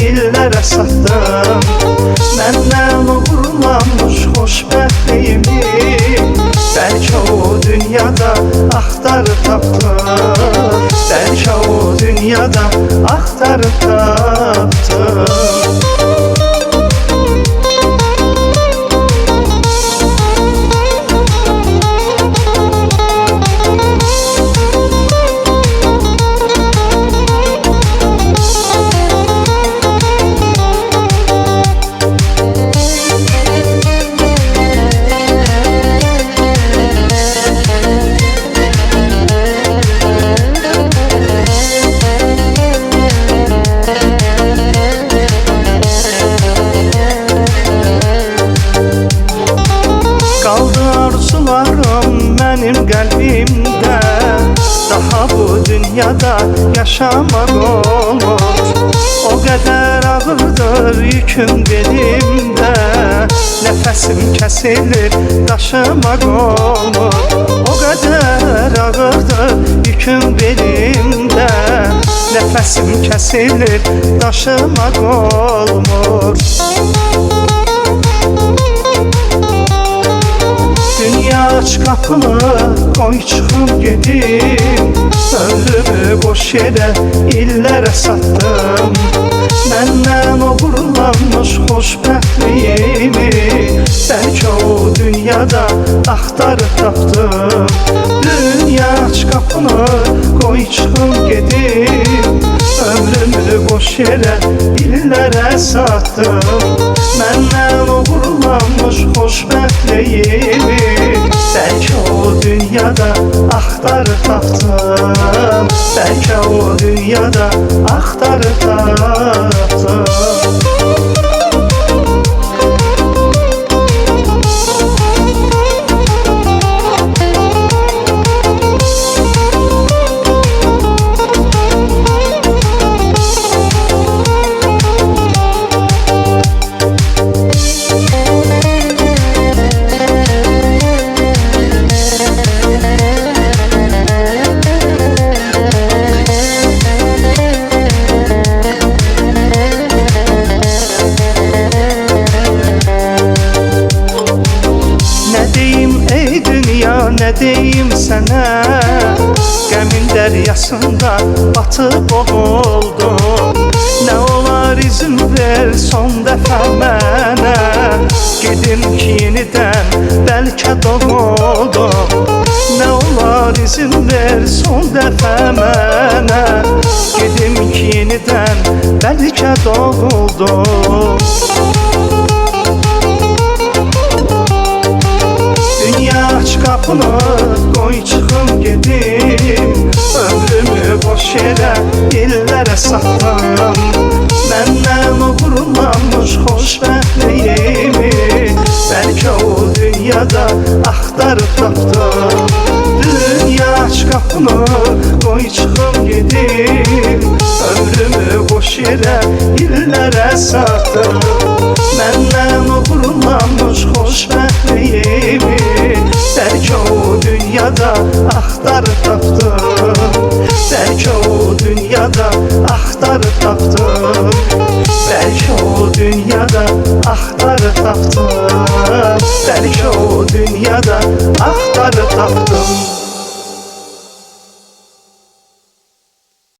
illərə satdım. Məndən uğurlanmış xoşbəxtliyimi bəlkə o dünyada axtarıb tapdım. Bəlkə o dünyada axtarıb tapdım. Mənim qəlbimdə daha bu dünyada yaşamaq olmur. O qədər ağırdır yüküm belimdə, nəfəsim kəsilir, daşımaq olmur. O qədər ağırdır yüküm belimdə, nəfəsim kəsilir, daşımaq olmur. Dünya aç qapını, qoy çıxım gedim. Ömrümü boş yerə illərə satdım. Məndən uğurlanmış xoşbəxtliyimi bəlkə o dünyada axtarıb tapdım. Dünya aç qapını, qoy çıxım gedim. Ömrümü boş yerə illərə satdım. Məndən uğurlanmış xoşbəxtliyimi bəlkə o dünyada axtarıb tapdım. Bəlkə o dünyada axtarıb tapdım. Nə deyim sənə, qəmin dəryasında batıb boğuldum. Nə olar izin ver son dəfə mənə, gedim ki yenidən bəlkə doğuldum. Nə olar izin ver son dəfə mənə, gedim ki yenidən bəlkə doğuldum. Aç qapını, qoy çıxım gedim. Ömrümü boş yerə illərə satdım. Məndən uğurlanmış xoşbəxtliyimi bəlkə o dünyada axtarıb tapdım. Dünya aç qapını, qoy çıxım gedim. Ömrümü boş yerə illərə satdım. Məndən uğurlanmış xoşbəxtliyimi bəlkə o dünyada axtarıb tapdım. Bəlkə o dünyada axtarıb tapdım. Bəlkə o dünyada axtarıb tapdım. Bəlkə o dünyada axtarıb tapdım.